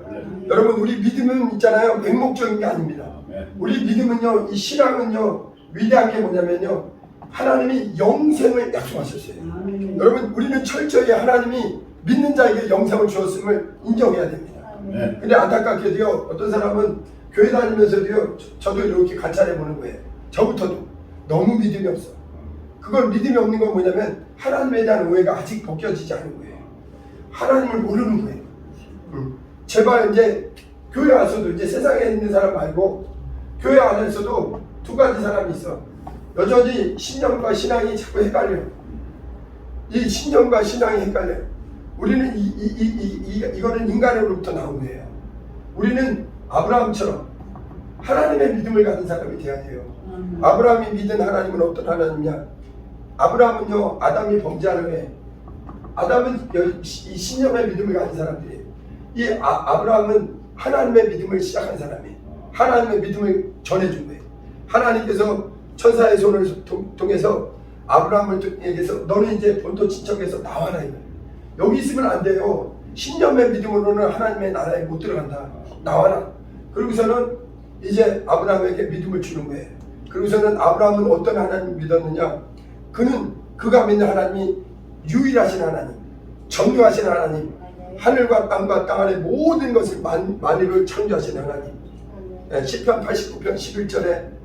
여러분, 우리 믿음은 있잖아요, 맹목적인 게 아닙니다. 우리 믿음은요, 이 신앙은요, 위대한 게 뭐냐면요, 하나님이 영생을 약속하셨어요. 여러분, 우리는 철저히 하나님이 믿는 자에게 영생을 주었음을 인정해야 됩니다. 근데 안타깝게도요, 어떤 사람은 교회 다니면서도요, 저도 이렇게 관찰해 보는 거예요. 저부터도 너무 믿음이 없어. 그걸 믿음이 없는 건 뭐냐면 하나님에 대한 오해가 아직 벗겨지지 않은 거예요. 하나님을 모르는 거예요. 제발 이제 교회 와서도, 이제 세상에 있는 사람 말고 교회 안에서도 두 가지 사람이 있어. 여전히 신념과 신앙이 자꾸 헷갈려. 이 신념과 신앙이 헷갈려. 우리는 이거는 인간으로부터 나온 거예요. 우리는 아브라함처럼 하나님의 믿음을 가진 사람이 되어야 돼요. 아브라함이 믿은 하나님은 어떤 하나님이냐? 아브라함은요, 아담이 범죄한 후에, 아담은 이 신념의 믿음을 가진 사람들이에요. 이 아브라함은 하나님의 믿음을 시작한 사람이에요. 하나님의 믿음을 전해준 거예요. 하나님께서 천사의 손을 통해서 아브라함을 얘기해서 너는 이제 본토 친척에서 나와라 이거예요. 여기 있으면 안 돼요. 신념의 믿음으로는 하나님의 나라에 못 들어간다. 나와라. 그러고서는 이제 아브라함에게 믿음을 주는 거예요. 그러고서는 아브라함은 어떤 하나님을 믿었느냐? 그가 믿는 하나님이 유일하신 하나님, 전능하신 하나님, 하늘과 땅과 땅 안의 모든 것을 만유를 창조하신 하나님. 시편 89편 11절에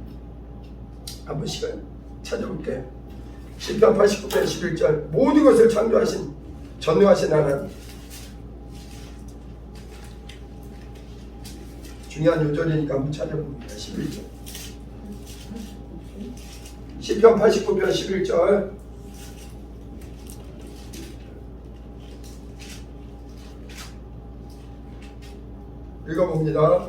한번 시간 찾아볼게요. 시편 89편 11절, 모든 것을 창조하신 전능하신 하나님. 중요한 요절이니까 한번 찾아봅니다. 11절. 시편 89편 11절. 읽어봅니다.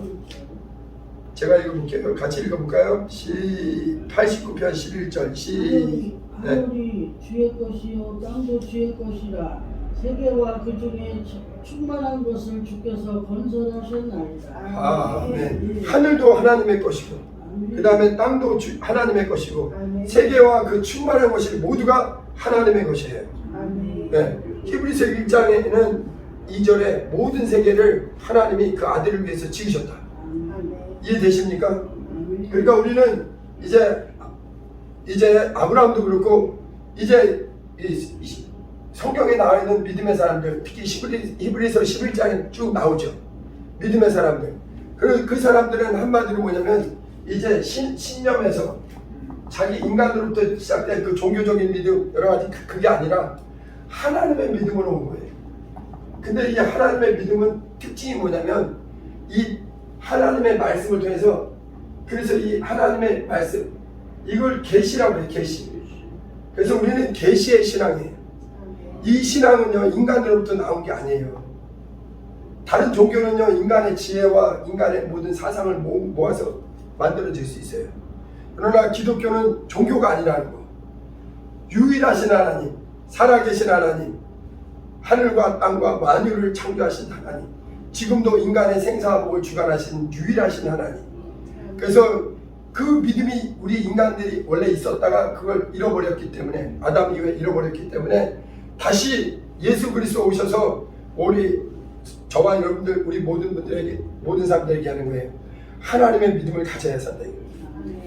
제가 읽어볼게요. 같이 읽어볼까요? 89편 11절. 하늘이 주의 것이요 땅도 주의 것이라. 세계와 그 중에 충만한 것을 주께서 건설하셨나이다. 아멘. 하늘도 하나님의 것이고, 그 다음에 땅도 하나님의 것이고, 세계와 그 충만한 것이 모두가 하나님의 것이에요. 네. 히브리서 1장에는 2절에 모든 세계를 하나님이 그 아들을 위해서 지으셨다. 이해되십니까? 그러니까 우리는 이제 아브라함도 그렇고, 이제 성경에 나와 있는 믿음의 사람들, 특히 히브리서 11장에 쭉 나오죠. 믿음의 사람들. 그 사람들은 한마디로 뭐냐면 이제 신념에서 자기 인간으로부터 시작된 그 종교적인 믿음 여러 가지 그게 아니라 하나님의 믿음으로 온 거예요. 근데 이 하나님의 믿음은 특징이 뭐냐면 이 하나님의 말씀을 통해서, 그래서 이 하나님의 말씀 이걸 계시라고 해요. 계시. 그래서 우리는 계시의 신앙이에요. 이 신앙은요 인간으로부터 나온 게 아니에요. 다른 종교는요 인간의 지혜와 인간의 모든 사상을 모아서 만들어질 수 있어요. 그러나 기독교는 종교가 아니라는 거. 유일하신 하나님, 살아계신 하나님, 하늘과 땅과 만유를 창조하신 하나님, 지금도 인간의 생사복을 주관하신 유일하신 하나님. 그래서 그 믿음이 우리 인간들이 원래 있었다가 그걸 잃어버렸기 때문에, 아담 이후에 잃어버렸기 때문에 다시 예수 그리스도 오셔서 우리 저와 여러분들, 우리 모든 분들에게, 모든 사람들에게 하는 거예요. 하나님의 믿음을 가져야 산다.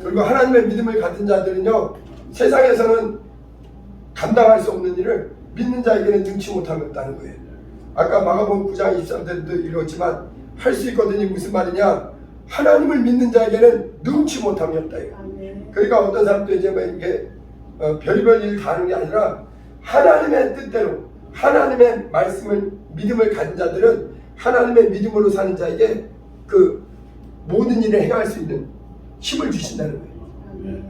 그리고 하나님의 믿음을 가진 자들은요 세상에서는 감당할 수 없는 일을 믿는 자에게는 능치 못함이 없다는 거예요. 아까 마가복음 9장 23절도 읽었지만 할 수 있거든요. 무슨 말이냐? 하나님을 믿는 자에게는 능치 못함이 없다. 그러니까 어떤 사람도 이제 뭐 이렇게 별의별 일을 다 하는 게 아니라 하나님의 뜻대로 하나님의 말씀을 믿음을 가진 자들은 하나님의 믿음으로 사는 자에게 그 모든 일을 행할 수 있는 힘을 주신다는 거예요.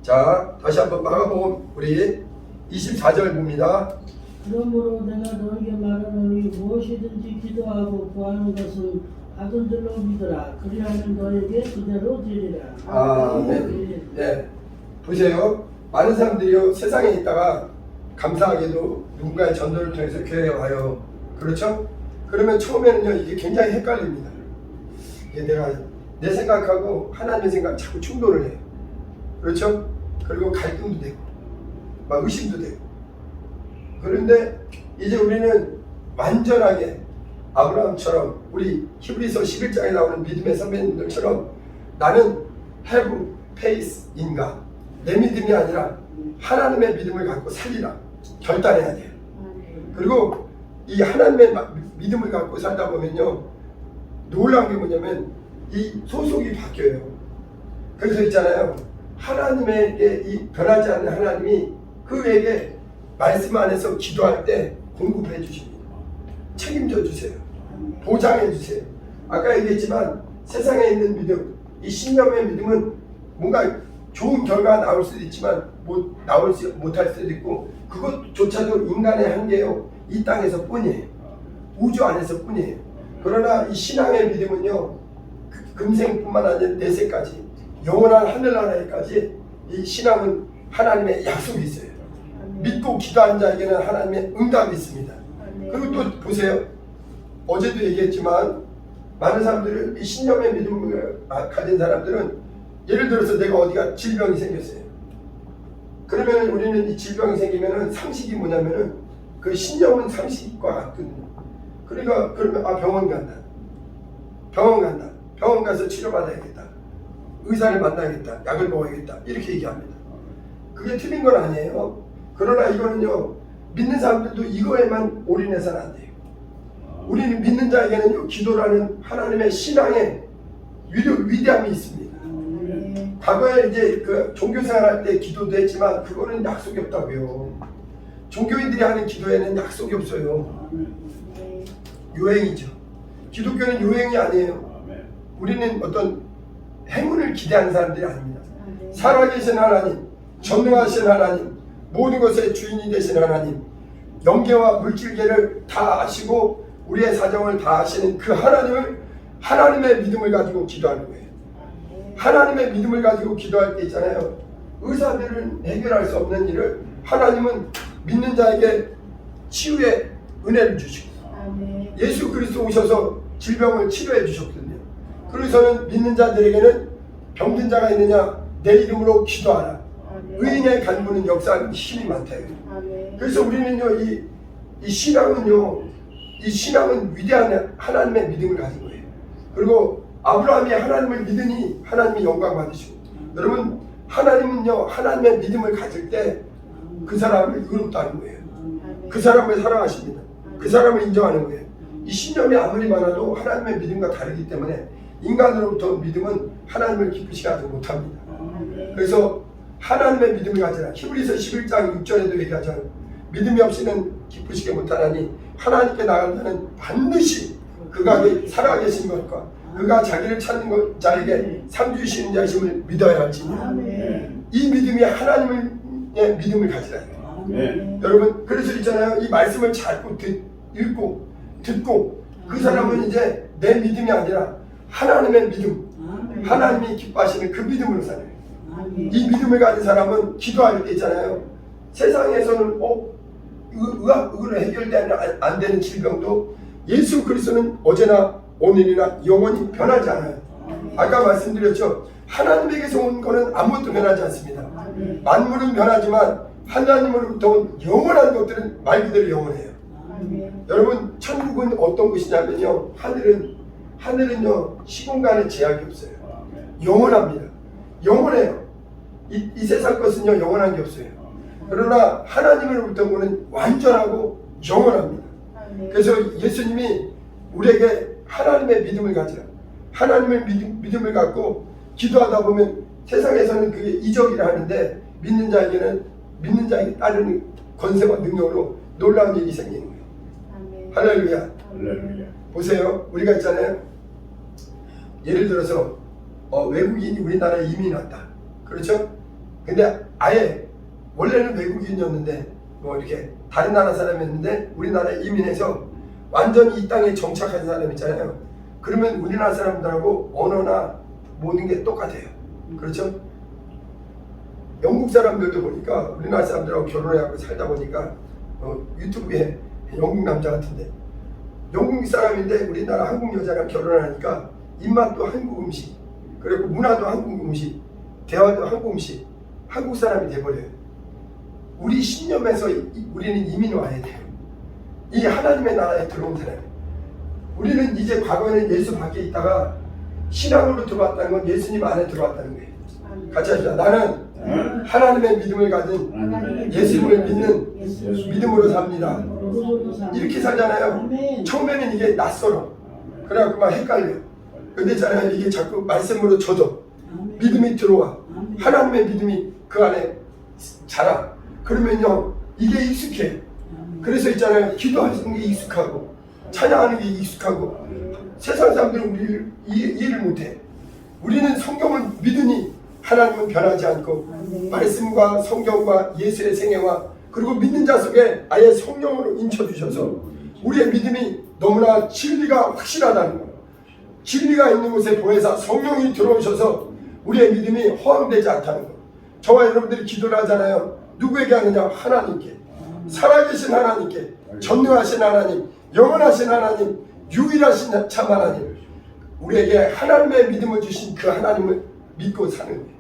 자, 다시 한번 마가복음 우리 24절 봅니다. 그러므로 내가 너에게 말하노니 무엇이든지 기도하고 구하는 것은 받은 줄로 믿으라. 그리하면 너에게 그대로 되리라. 아멘. 네, 보세요. 많은 사람들이요 세상에 있다가 감사하게도 누군가의 전도를 통해서 교회에 와요. 그렇죠? 그러면 처음에는요 이게 굉장히 헷갈립니다. 이게 내가 내 생각하고 하나님의 생각 자꾸 충돌을 해요. 그렇죠? 그리고 갈등도 되고 막 의심도 되고. 그런데 이제 우리는 완전하게 아브라함처럼, 우리 히브리서 11장에 나오는 믿음의 선배님들처럼 나는 have faith in God, 내 믿음이 아니라 하나님의 믿음을 갖고 살리라 결단해야 돼요. 그리고 이 하나님의 믿음을 갖고 살다 보면요 놀라운 게 뭐냐면 이 소속이 바뀌어요. 그래서 있잖아요, 하나님에게 이 변하지 않는 하나님이 그에게 말씀 안에서 기도할 때 공급해 주십니다. 책임져 주세요. 보장해 주세요. 아까 얘기했지만 세상에 있는 믿음, 이 신념의 믿음은 뭔가 좋은 결과가 나올 수도 있지만 못할 수도 있고, 그것조차도 인간의 한계요 이 땅에서 뿐이에요. 우주 안에서 뿐이에요. 그러나 이 신앙의 믿음은요 금생뿐만 아니라 내세까지 영원한 하늘나라에까지 이 신앙은 하나님의 약속이 있어요. 믿고 기도한 자에게는 하나님의 응답이 있습니다. 그리고 또 보세요. 어제도 얘기했지만 많은 사람들은 이 신념의 믿음을 가진 사람들은, 예를 들어서 내가 어디가 질병이 생겼어요. 그러면 우리는 이 질병이 생기면은 상식이 뭐냐면은 그 신념은 상식과 같거든요. 그러니까 그러면 병원 간다. 병원 가서 치료받아야겠다. 의사를 만나야겠다. 약을 먹어야겠다. 이렇게 얘기합니다. 그게 틀린 건 아니에요. 그러나 이거는요 믿는 사람들도 이거에만 올인해서는 안 돼요. 우리는 믿는 자에게는 기도라는 하나님의 신앙의 위대함이 있습니다. 과거에 이제 그 종교생활할 때 기도도 했지만 그거는 약속이 없다고요. 종교인들이 하는 기도에는 약속이 없어요. 요행이죠. 기독교는 요행이 아니에요. 우리는 어떤 행운을 기대하는 사람들이 아닙니다. 살아계신 하나님, 전능하신 하나님, 모든 것의 주인이 되신 하나님, 영계와 물질계를 다 아시고 우리의 사정을 다 아시는 그 하나님을, 하나님의 믿음을 가지고 기도하는 거예요. 하나님의 믿음을 가지고 기도할 때 있잖아요, 의사들은 해결할 수 없는 일을 하나님은 믿는 자에게 치유의 은혜를 주시고, 예수 그리스도 오셔서 질병을 치료해 주셨거든요. 그래서는 믿는 자들에게는 병든 자가 있느냐 내 이름으로 기도하라. 의인의 간구는 역사하는 힘이 많다. 그래서 우리는요 이 신앙은요, 이 신앙은 위대한 하나님의 믿음을 가진 거예요. 그리고 아브라함이 하나님을 믿으니 하나님이 영광 받으시고, 여러분 하나님은요 하나님의 믿음을 가질 때 그 사람을 의롭다는 거예요. 그 사람을 사랑하십니다. 그 사람을 인정하는 거예요. 이 신념이 아무리 많아도 하나님의 믿음과 다르기 때문에 인간으로부터 믿음은 하나님을 기쁘시게 하지 못합니다. 그래서 하나님의 믿음을 가지라. 히브리서 11장 6절에도 얘기하잖아요. 믿음이 없이는 기쁘시게 못하나니 하나님께 나갈 자는 반드시 그가 살아계신 것과 그가 자기를 찾는 자에게 상 주시는 자심을 믿어야 할지니 이 믿음이 하나님의 믿음을 가지라. 여러분 그래서 있잖아요. 이 말씀을 자꾸 읽고 듣고 그 사람은 이제 내 믿음이 아니라 하나님의 믿음, 하나님이 기뻐하시는 그 믿음으로 살아요. 이 믿음을 가진 사람은 기도할 때 있잖아요. 세상에서는 의학으로 해결되는 안 되는 질병도 예수 그리스도는 어제나 오늘이나 영원히 변하지 않아요. 아까 말씀드렸죠. 하나님에게서 온 거는 아무것도 변하지 않습니다. 만물은 변하지만 하나님으로부터 온 영원한 것들은 말 그대로 영원해요. 여러분 천국은 어떤 곳이냐면요. 하늘은요 시공간에 제약이 없어요. 영원합니다. 영원해요. 이 세상 것은요 영원한 게 없어요. 그러나 하나님으로부터 오는 완전하고 영원합니다. 그래서 예수님이 우리에게 하나님의 믿음을 가지라. 하나님의 믿음을 갖고 기도하다 보면 세상에서는 그게 이적이라 하는데 믿는 자에게 따르는 권세와 능력으로 놀라운 일이 생기는 거예요. 할렐루야. 보세요. 우리가 있잖아요. 예를 들어서 외국인이 우리나라에 이민 왔다. 그렇죠? 근데 아예 원래는 외국인이었는데 뭐 이렇게 다른 나라 사람이었는데 우리나라에 이민해서 완전히 이 땅에 정착한 사람 있잖아요. 그러면 우리나라 사람들하고 언어나 모든 게 똑같아요. 그렇죠? 영국 사람들도 보니까 우리나라 사람들하고 결혼해갖고 살다 보니까 유튜브에 영국 남자 같은데 영국 사람인데 우리나라 한국 여자랑 결혼하니까 입맛도 한국 음식, 그리고 문화도 한국 음식, 대화도 한국 음식, 한국 사람이 돼버려요. 우리 신념에서 우리는 이민 와야 돼요. 이 하나님의 나라에 들어온 사람. 우리는 이제 과거에는 예수 밖에 있다가 신앙으로 들어왔다는 건 예수님 안에 들어왔다는 거예요. 같이 하시죠. 나는 하나님의 믿음을 가진 예수님을 믿는 믿음으로 삽니다. 이렇게 살잖아요. 처음에는 이게 낯설어. 그래갖고 막 헷갈려. 근데 있잖아요. 이게 자꾸 말씀으로 젖어. 믿음이 들어와. 하나님의 믿음이 그 안에 자라. 그러면요 이게 익숙해. 그래서 있잖아요. 기도하는 게 익숙하고 찬양하는 게 익숙하고 세상 사람들은 우리를 이해를 못해. 우리는 성경을 믿으니 하나님은 변하지 않고 말씀과 성경과 예수의 생애와 그리고 믿는 자 속에 아예 성령으로 인쳐주셔서 우리의 믿음이 너무나 진리가 확실하다는 거예요. 진리가 있는 곳에 보혜사 성령이 들어오셔서 우리의 믿음이 허황되지 않다는 거예요. 저와 여러분들이 기도를 하잖아요. 누구에게 하느냐? 하나님께. 살아계신 하나님께, 전능하신 하나님, 영원하신 하나님, 유일하신 참 하나님, 우리에게 하나님의 믿음을 주신 그 하나님을 믿고 사는 거예요.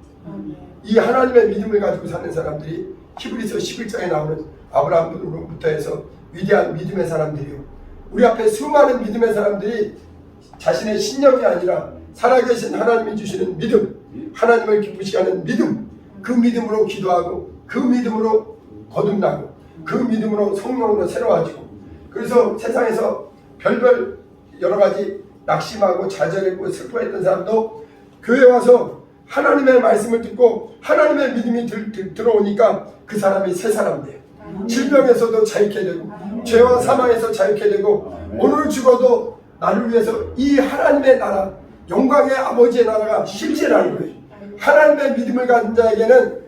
이 하나님의 믿음을 가지고 사는 사람들이 히브리서 11장에 나오는 아브라함부터 해서 위대한 믿음의 사람들이요, 우리 앞에 수많은 믿음의 사람들이 자신의 신념이 아니라 살아계신 하나님이 주시는 믿음, 하나님을 기쁘시게 하는 믿음, 그 믿음으로 기도하고 그 믿음으로 거듭나고 그 믿음으로 성령으로 새로워지고, 그래서 세상에서 별별 여러 가지 낙심하고 좌절했고 슬퍼했던 사람도 교회 와서 하나님의 말씀을 듣고 하나님의 믿음이 들어오니까 그 사람이 새 사람 돼요. 질병에서도 자유케 되고 죄와 사망에서 자유케 되고 오늘 죽어도 나를 위해서 이 하나님의 나라, 영광의 아버지의 나라가 실제라는 거예요. 하나님의 믿음을 가진 자에게는,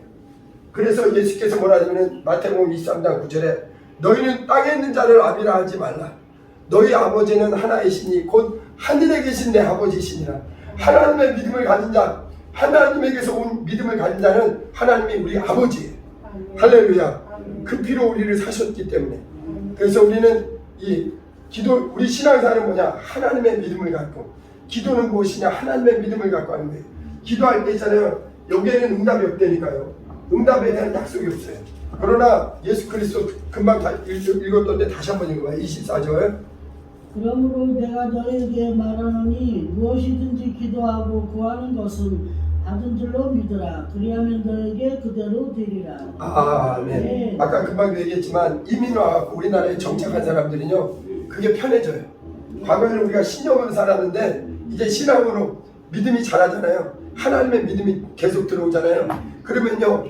그래서 예수께서 뭐라 하냐면 마태복음 23장 9절에 너희는 땅에 있는 자를 아비라 하지 말라. 너희 아버지는 하나이시니 곧 하늘에 계신 내 아버지시니라. 하나님의 믿음을 가진 자, 하나님에게서 온 믿음을 가진 자는 하나님이 우리 아버지예요. 할렐루야. 그 피로 우리를 사셨기 때문에. 그래서 우리는 이 기도, 우리 신앙생활은 뭐냐? 하나님의 믿음을 갖고. 기도는 무엇이냐? 하나님의 믿음을 갖고 하는 거예요. 기도할 때 있잖아요. 여기에는 응답이 없다니까요. 응답에 대한 약속이 없어요. 그러나 예수 그리스도 금방 다 읽었던데 다시 한번 읽어봐요. 24절. 그러므로 내가 너희에게 말하노니 무엇이든지 기도하고 구하는 것은 받은 줄로 믿으라. 그리하면 너에게 그대로 되리라. 아멘. 아까 금방 얘기했지만 이민 와갖고 우리나라에 정착한 사람들은요 그게 편해져요. 과거에는 우리가 신념으로 살았는데 이제 신앙으로 믿음이 자라잖아요. 하나님의 믿음이 계속 들어오잖아요. 그러면요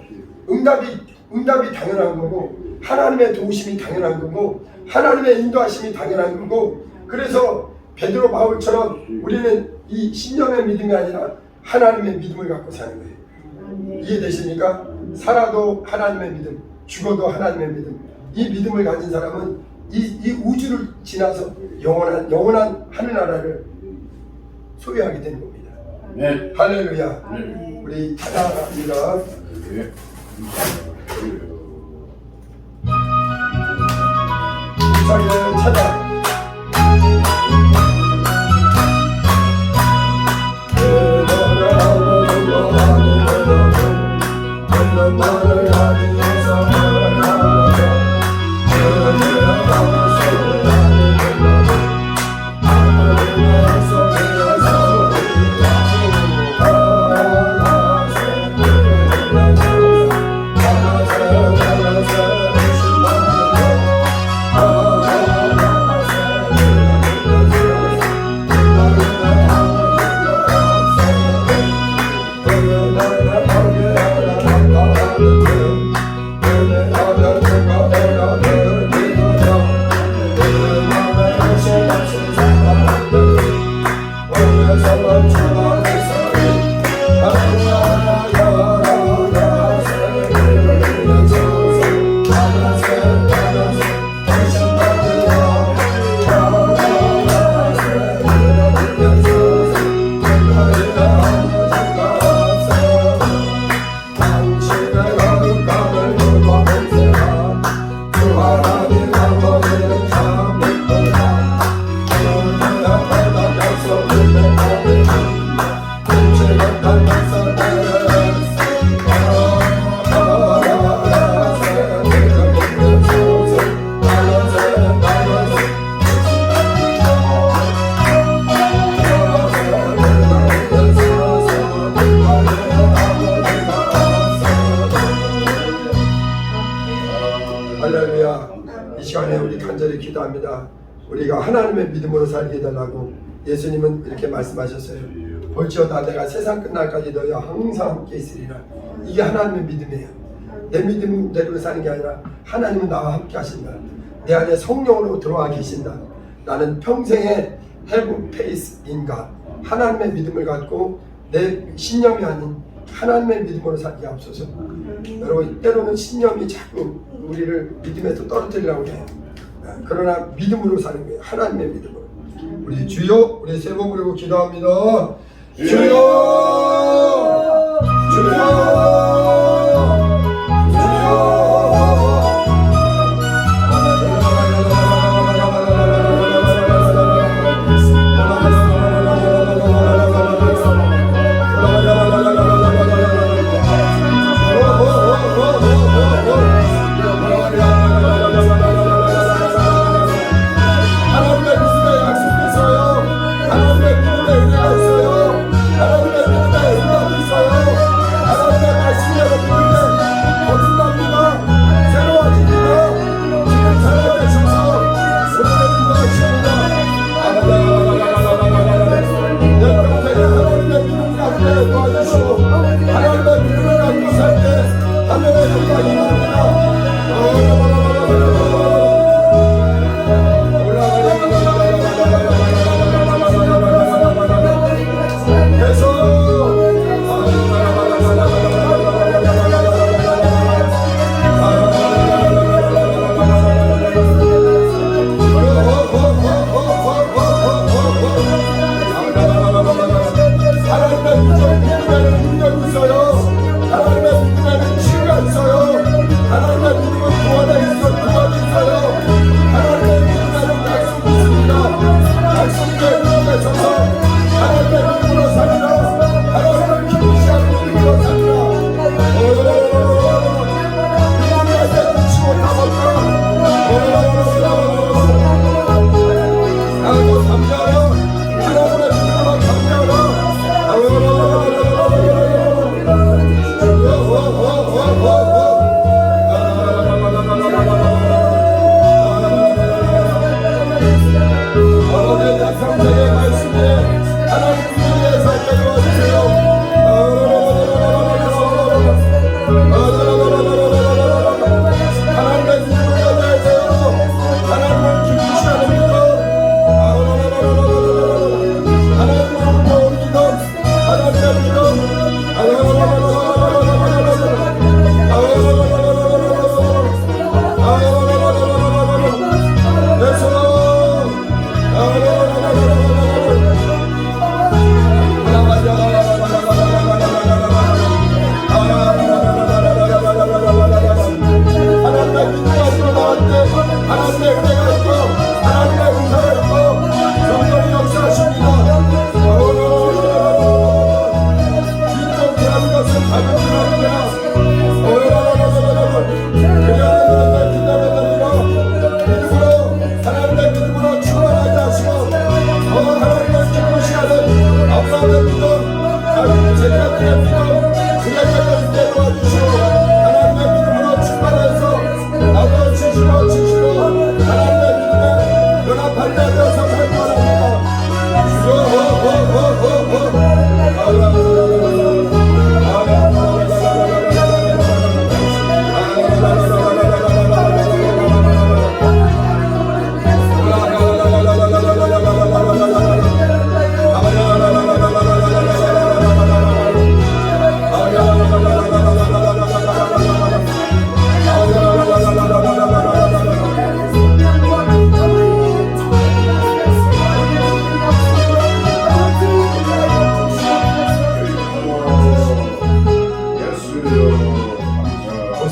응답이 당연한 거고 하나님의 도우심이 당연한 거고 하나님의 인도하심이 당연한 거고, 그래서 베드로 바울처럼 우리는 이 신념의 믿음이 아니라 하나님의 믿음을 갖고 사는 거예요. 이해되십니까? 살아도 하나님의 믿음, 죽어도 하나님의 믿음. 이 믿음을 가진 사람은 이 우주를 지나서 영원한 하늘나라를 소유하게 되는 겁니다. 네. 할렐루야. 네. 우리 찬양합니다. 네. 이상의 찬양. 할렐루야. 이 시간에 우리 간절히 기도합니다. 우리가 하나님의 믿음으로 살게 해달라고 예수님은 이렇게 말씀하셨어요. 볼지어다 내가 세상 끝날까지 너희와 항상 함께 있으리라. 이게 하나님의 믿음이에요. 내 믿음대로 사는 게 아니라 하나님은 나와 함께 하신다. 내 안에 성령으로 들어와 계신다. 나는 평생에 have faith in God, 하나님의 믿음을 갖고 내 신념이 아닌 하나님의 믿음으로 살게 하옵소서. 여러분, 때로는 신념이 자꾸 우리를 믿음에서 떨어뜨리려고 해요. 그러나 믿음으로 사는 거예요. 하나님의 믿음으로. 우리 주여, 우리 세 번 부르고 기도합니다. 주여, 주여. 하나님의 믿음에는 능력이 있어요. 하나님의 믿음에는 치유가 있어요.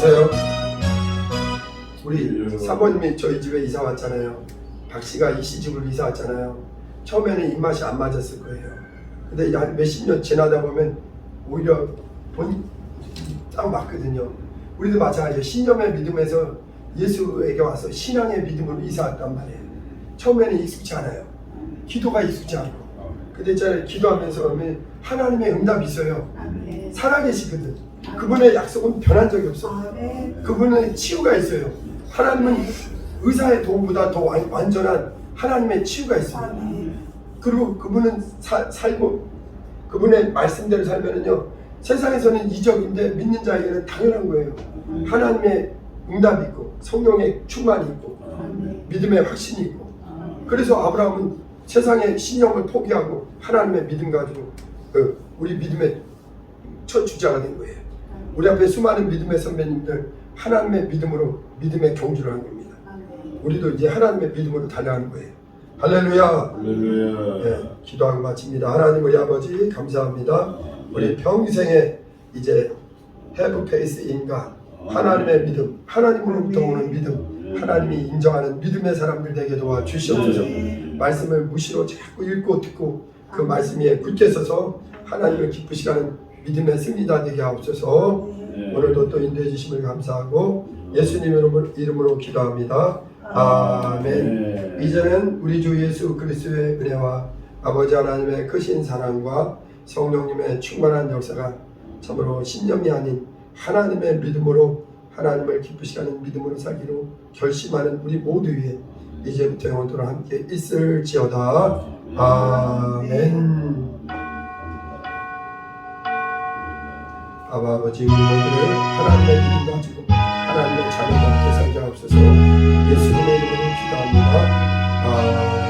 보세요. 우리 사모님이 저희 집에 이사 왔잖아요. 박 씨가 이 시집을 이사 왔잖아요. 처음에는 입맛이 안 맞았을 거예요. 근데 한 몇십 년 지나다 보면 오히려 딱 맞거든요. 우리도 마찬가지예요. 신념의 믿음에서 예수에게 와서 신앙의 믿음으로 이사 왔단 말이에요. 처음에는 익숙치 않아요. 기도가 익숙치 않고. 근데 제가 기도하면서 하나님의 응답이 있어요. 살아계시거든. 그분의 약속은 변한 적이 없어. 그분의 치유가 있어요. 하나님은 의사의 도움보다 더 완전한 하나님의 치유가 있어요. 그리고 그분은 살고 그분의 말씀대로 살면은요, 세상에서는 이적인데 믿는 자에게는 당연한 거예요. 하나님의 응답이 있고 성령의 충만이 있고 믿음의 확신이 있고. 그래서 아브라함은 세상의 신념을 포기하고 하나님의 믿음 가지고 우리 믿음의 첫 주자가 된 거예요. 우리 앞에 수많은 믿음의 선배님들 하나님의 믿음으로 믿음의 경주를 하는 겁니다. 우리도 이제 하나님의 믿음으로 달려가는 거예요. 할렐루야. 네, 기도하고 마칩니다. 하나님 우리 아버지 감사합니다. 우리 평생에 이제 have faith in God, 하나님의 믿음, 하나님으로부터 오는 믿음, 하나님이 인정하는 믿음의 사람들 되게 도와주시옵소서. 말씀을 무시로 자꾸 읽고 듣고 그 말씀 위에 굳게 서서 하나님을 기쁘시게 하는 믿음의 승리자 되게 하옵소서. 오늘도 또 인도해 주심을 감사하고 예수님 이름으로 기도합니다. 아멘. 이제는 우리 주 예수 그리스도의 은혜와 아버지 하나님의 크신 사랑과 성령님의 충만한 역사가 참으로 신념이 아닌 하나님의 믿음으로 하나님을 기쁘시게 하는 믿음으로 살기로 결심하는 우리 모두 위에 이제부터 영원토록 함께 있을지어다. 아멘. 아버지 우리 모두를 하나님의 믿음 가지고 하나님의 자녀가 되게 살게 하옵소서. 예수님의 이름으로 기도합니다. 아멘.